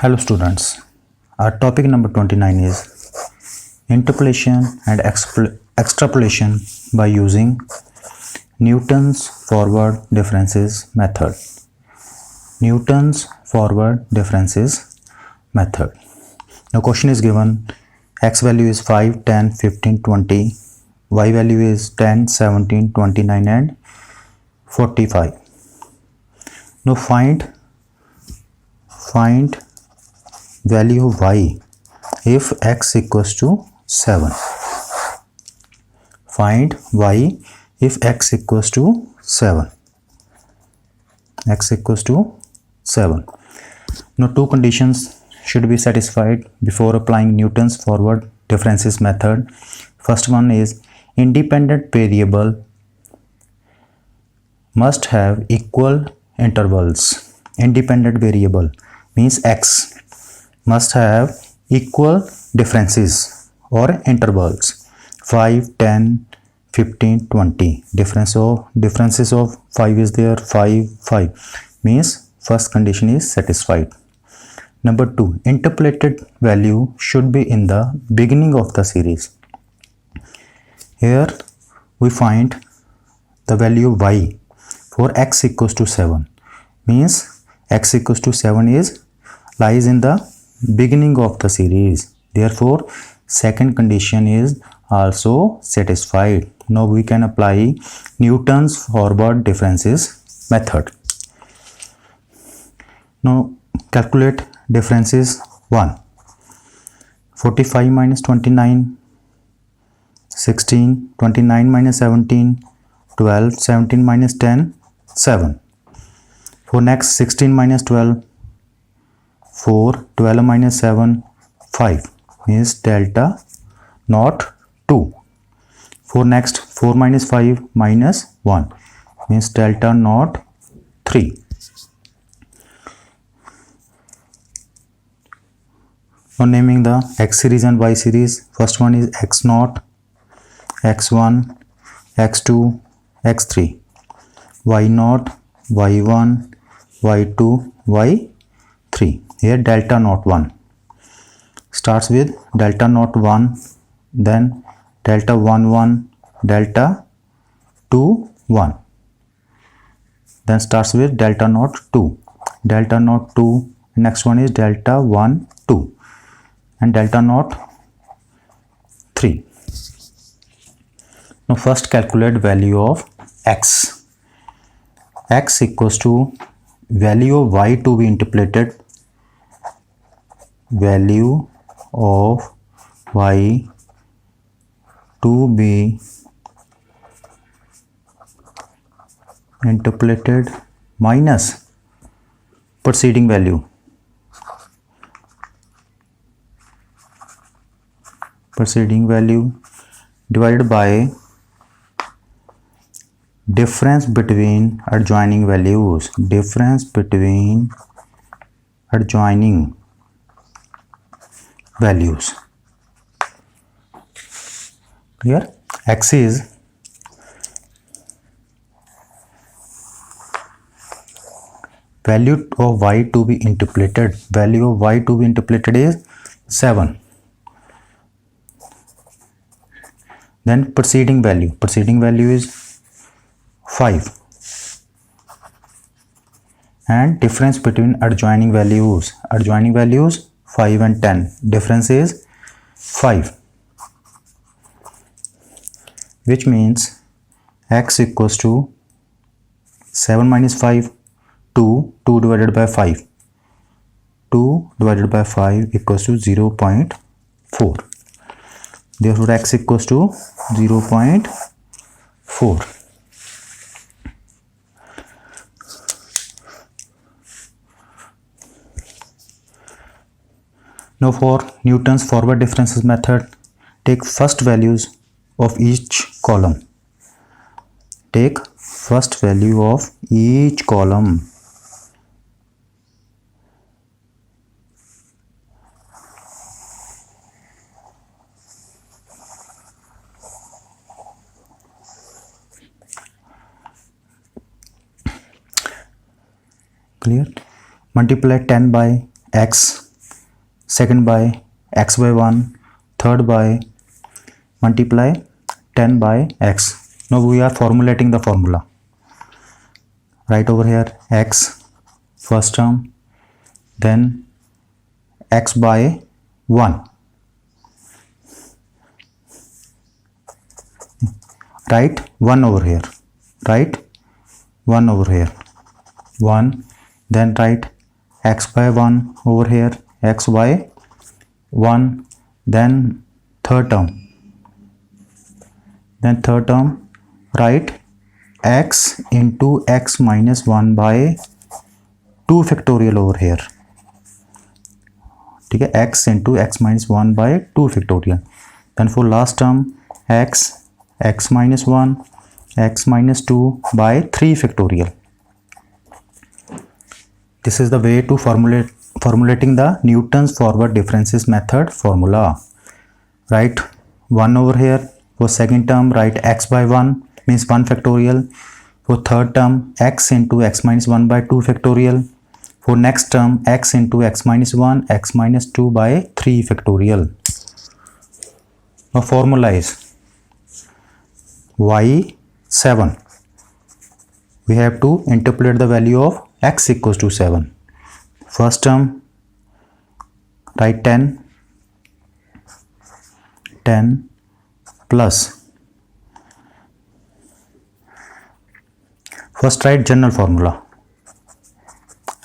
Hello students, our topic number 29 is interpolation and extrapolation by using Newton's forward differences method. Newton's forward differences method. Now question is given, x value is 5, 10, 15, 20, y value is 10, 17, 29 and 45. Now find value of y if x equals to 7. Find y if x equals to 7. X equals to 7. Now two conditions should be satisfied before applying Newton's forward differences method. First one is independent variable must have equal intervals. Independent variable means x must have equal differences or intervals 5, 10, 15, 20. Differences of 5 is there, 5 means first condition is satisfied. Number 2, interpolated value should be in the beginning of the series. Here we find the value y for x equals to 7 means x equals to 7 lies in the beginning of the series. Therefore second condition is also satisfied. Now we can apply Newton's forward differences method. Now calculate differences 1. 45 minus 29, 16, 29 minus 17, 12, 17 minus 10, 7. For next 16 minus 12, 4, 12 minus 7, 5 means delta not 2. For next 4 minus 5 minus 1 means delta not 3. Now naming the x series and y series. First one is x0, x1, x2, x3, y0, y1, y2, y3. Here delta not 1 starts with delta not 1, then delta 1 1, delta 2 1, then starts with delta not 2, delta not 2, next one is delta 1 2 and delta not 3. Now first calculate value of x. X equals to value of y to be interpolated, value of y to be interpolated minus preceding value. Preceding value divided by difference between adjoining values. Difference between adjoining values. Clear? X is value of y to be interpolated. Value of y to be interpolated is 7. Then preceding value. Preceding value is 5. And difference between adjoining values. Adjoining values 5 and 10. Difference is 5. Which means x equals to 7 minus 5, 2, 2 divided by 5. 2 divided by 5 equals to 0.4. Therefore x equals to 0.4. Now for Newton's forward differences method, take first values of each column. Take first value of each column. Clear? Multiply 10 by x second by x by 1, third by multiply 10 by x. Now we are formulating the formula. Right over here x first term, then x by 1. Write 1 over here. Write 1 over here. 1. Then write x by 1 over here. X by 1. Then third term. Write x into x minus 1 by 2 factorial over here. ठीक है, x into x minus 1 by 2 factorial. Then for last term x minus 1, x minus 2 by 3 factorial. This is the way to formulating the Newton's forward differences method formula. Write 1 over here. For second term write x by 1 means 1 factorial. For third term x into x minus 1 by 2 factorial. For next term x into x minus 1, x minus 2 by 3 factorial. Now formula is y7. We have to interpolate the value of x equals to 7. First term write 10 plus, first write general formula.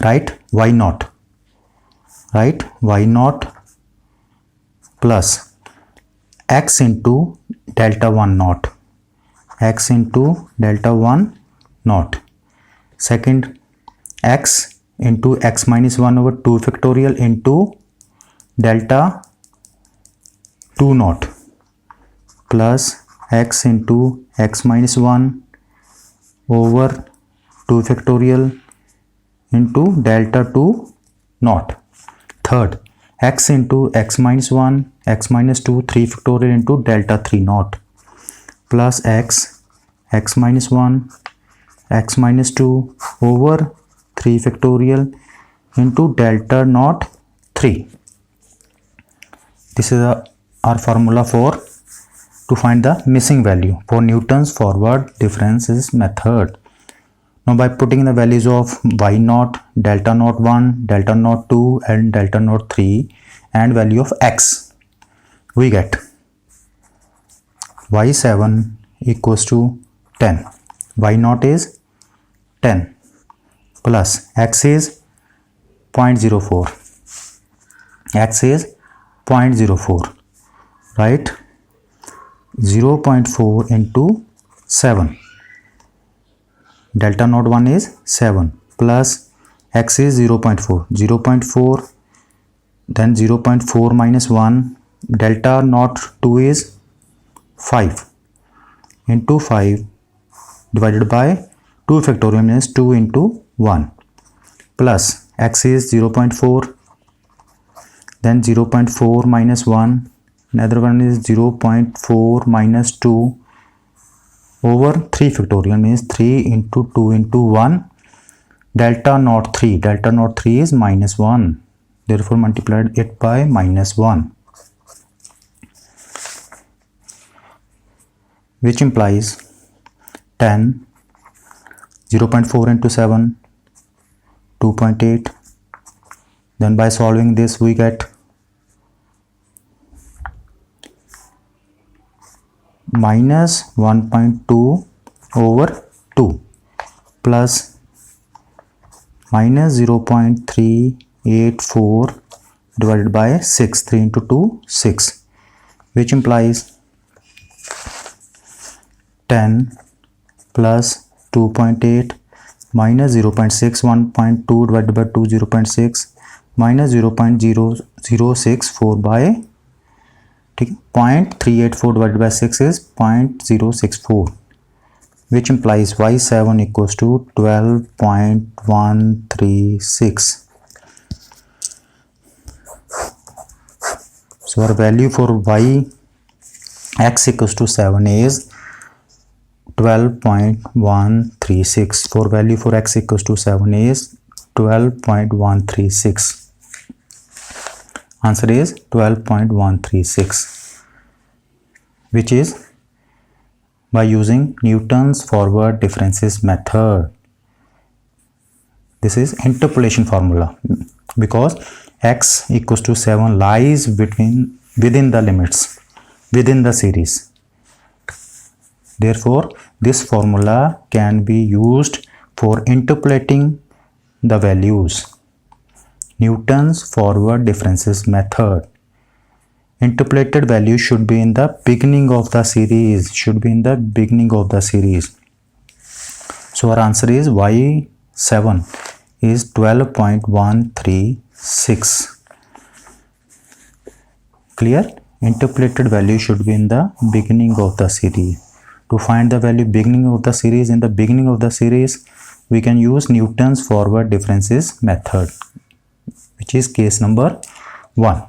Write y naught plus x into delta 1 naught, x into delta 1 naught. Second x into x minus 1 over 2 factorial into delta 2 naught plus x into x minus 1 over 2 factorial into delta 2 naught. Third x into x minus 1, x minus 2, 3 factorial into delta 3 naught plus x minus 1, x minus 2 over 3 factorial into delta naught 3. This is our formula to find the missing value for Newton's forward differences method. Now by putting the values of y naught, delta naught 1, delta naught 2 and delta naught 3 and value of x, we get y7 equals to 10. Y naught is 10 plus x is 0.04. X is 0.04. Right? 0.4 into 7. Delta naught 1 is 7 plus x is 0.4. 0.4 then 0.4 minus 1. Delta naught 2 is 5 into 5 divided by 2 factorial means 2 into 1 plus x is 0.4 then 0.4 minus 1, another one is 0.4 minus 2 over 3 factorial means 3 into 2 into 1, delta naught 3 is minus 1, therefore multiplied it by minus 1, which implies 10, 0.4 into 7, 2.8. Then by solving this we get minus 1.2 over 2 plus minus 0.384 divided by 6, 3 into 2, 6, which implies 10 plus 2.8 minus 0.6, 1.2 divided by 2, 0.6 minus 0.0064 by 0.384 divided by 6 is 0.064, which implies y7 equals to 12.136. So our value for x equals to 7 is 12.136. For value for x equals to 7 is 12.136. Answer is 12.136, which is by using Newton's forward differences method. This is interpolation formula because x equals to 7 lies within the limits, within the series. Therefore, this formula can be used for interpolating the values. Newton's forward differences method. Interpolated value should be in the beginning of the series. So our answer is y7 is 12.136. Clear? Interpolated value should be in the beginning of the series. To find the value beginning of the series, in the beginning of the series, we can use Newton's forward differences method, which is case number 1.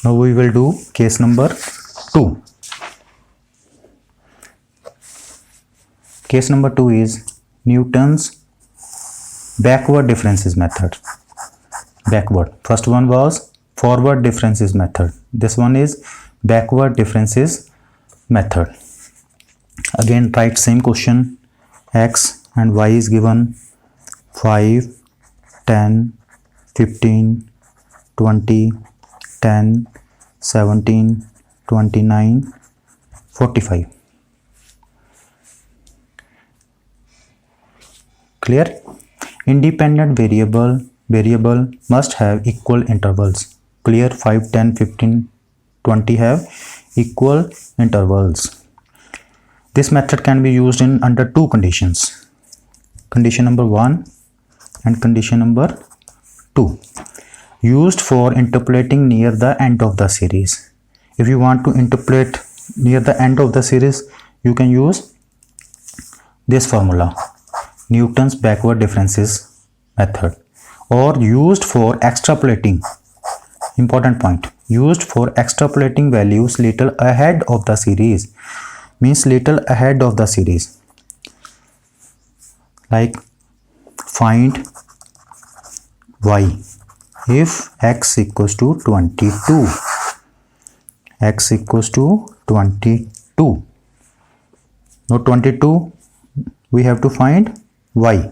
Now we will do case number 2. Case number 2 is Newton's backward differences method. Backward. First one was forward differences method. This one is backward differences method. Again, write same question. X and y is given 5, 10, 15, 20, 10, 17, 29, 45. Clear? Independent variable must have equal intervals. Clear? 5, 10, 15, 20 have equal intervals. This method can be used in under two conditions. Condition number 1 and condition number 2. Used for interpolating near the end of the series. If you want to interpolate near the end of the series, you can use this formula, Newton's backward differences method, or used for extrapolating. Important point, used for extrapolating values little ahead of the series, means little ahead of the series, like find y if x equals to 22. X equals to 22. Now 22 we have to find y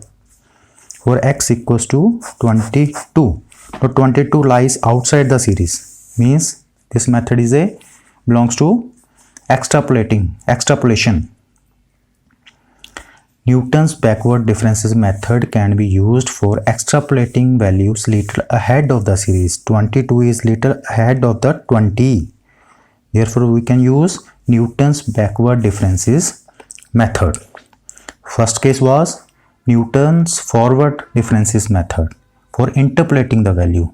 for x equals to 22. Now 22 lies outside the series, means this method is belongs to extrapolation. Newton's backward differences method can be used for extrapolating values little ahead of the series. 22 is little ahead of the 20. Therefore, we can use Newton's backward differences method. First case was Newton's forward differences method for interpolating the value.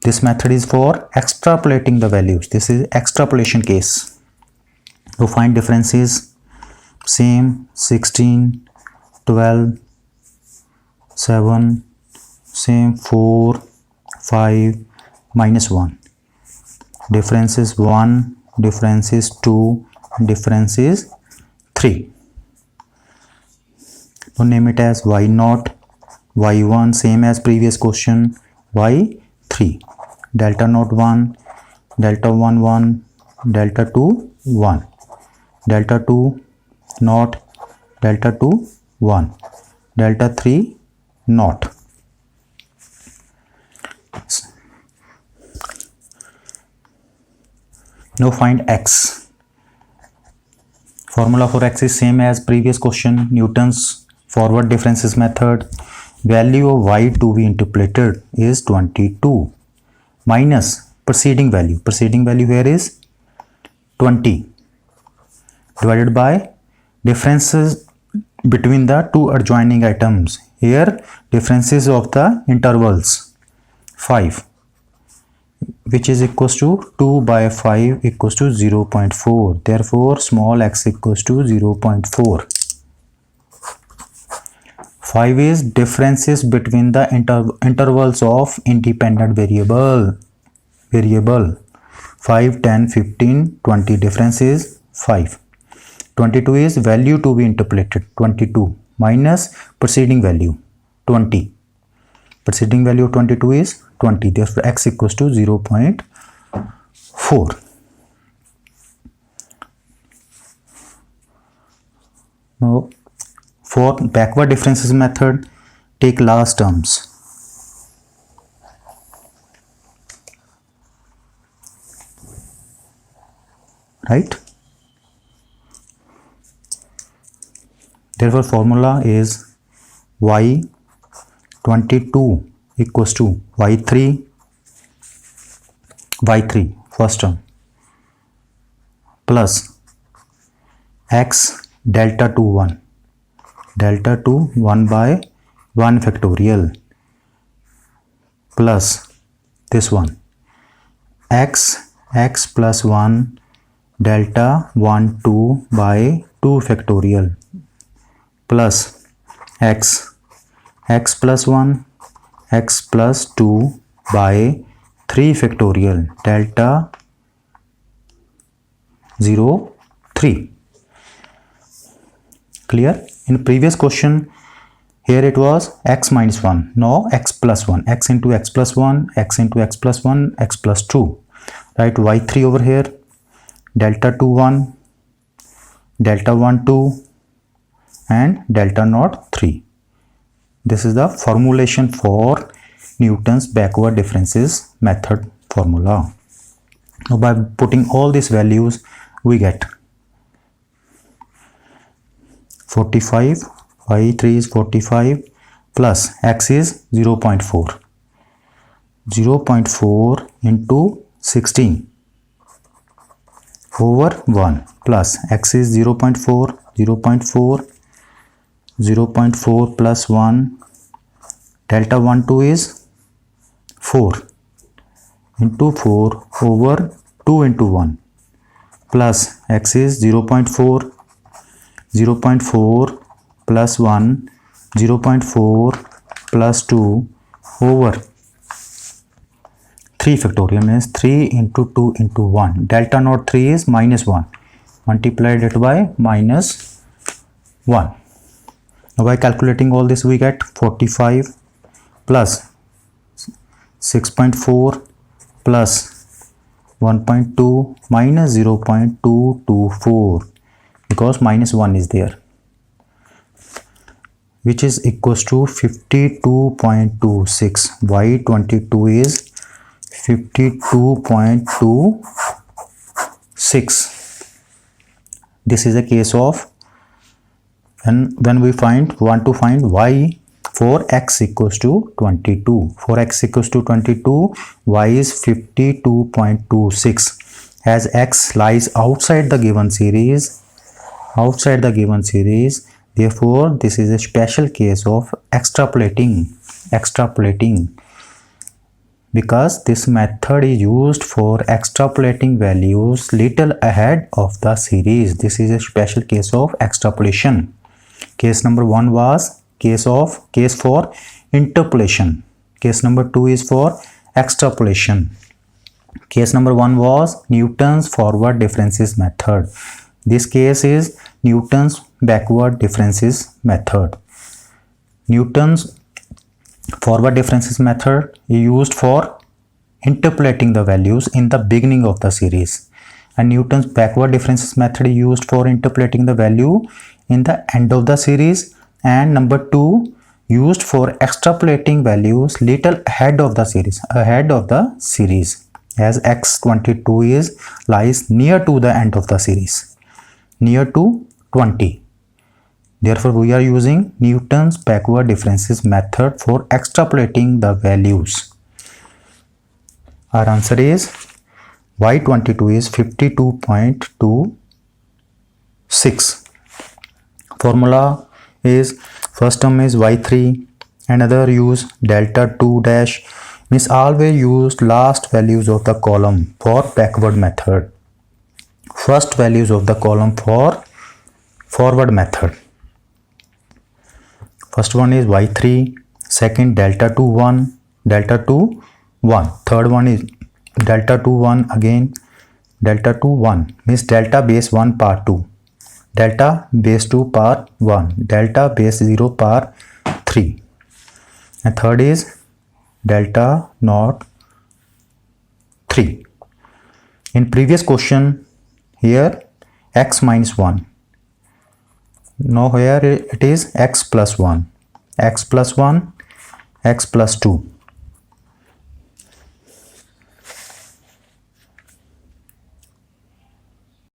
This method is for extrapolating the values. This is extrapolation case. To find differences, same 16, 12, 7, same 4, 5, minus 1. Difference is 1, difference is 2, difference is 3. So name it as y0, y1 same as previous question, y3, delta naught 1, delta 1 1, delta 2 1, delta 2 naught, delta 2 1, delta 3 naught. Now find x. Formula for x is same as previous question, Newton's forward differences method. Value of y to be interpolated is 22 minus preceding value. Preceding value here is 20 divided by differences between the two adjoining items. Here differences of the intervals 5, which is equals to 2 by 5 equals to 0.4. Therefore, small x equals to 0.4. 5 is differences between the intervals of independent variable. 5, 10, 15, 20. Difference is 5. 22 is value to be interpolated, 22 minus preceding value 20. Preceding value of 22 is 20. Therefore x equals to 0.4. Now for backward differences method, take last terms. Right? Therefore formula is y22 equals to y3 first term plus x delta 2 1 by 1 factorial plus this one x plus 1 delta 1 2 by 2 factorial plus x plus 1 x plus 2 by 3 factorial delta 0 3. Clear? In previous question here it was x minus 1, now x plus 1, x into x plus 1, x into x plus 1, x plus 2. Right, y3 over here, delta 2 1, delta 1 2 and delta naught 3. This is the formulation for Newton's backward differences method formula. Now by putting all these values we get 45, y3 is 45 plus x is 0.4. 0.4 into 16 over 1 plus x is 0.4, 0.4 plus 1, delta 1 2 is 4 into 4 over 2 into 1 plus x is 0.4, 0.4 plus 1, 0.4 plus 2 over 3 factorial means 3 into 2 into 1. Delta naught 3 is minus 1. Multiplied it by minus 1. Now by calculating all this we get 45 plus 6.4 plus 1.2 minus 0.224 because minus 1 is there, which is equals to 52.26. y22 is 52.26. This is a case of when we want to find y for x equals to 22. For x equals to 22, y is 52.26. As x lies outside the given series, therefore this is a special case of extrapolating, because this method is used for extrapolating values little ahead of the series. This is a special case of extrapolation. Case number 1 was case for interpolation. Case number 2 is for extrapolation. Case number 1 was Newton's forward differences method. This case is Newton's backward differences method. Newton's forward differences method is used for interpolating the values in the beginning of the series, and Newton's backward differences method is used for interpolating the value in the end of the series, and number 2 used for extrapolating values little ahead of the series, as x22 lies near to the end of the series, near to 20. Therefore we are using Newton's backward differences method for extrapolating the values. Our answer is y22 is 52.26. Formula is first term is y3, another use delta 2 dash, means always use last values of the column for backward method, first values of the column for forward method. First one is y3, second delta 2 1, third one is delta 2 1 again, delta 2 1 means delta base 1 power 2, delta base 2 power 1, delta base 0 power 3, and third is delta not 3. In previous question here x minus 1, now here it is x plus 1, x plus 1, x plus 2.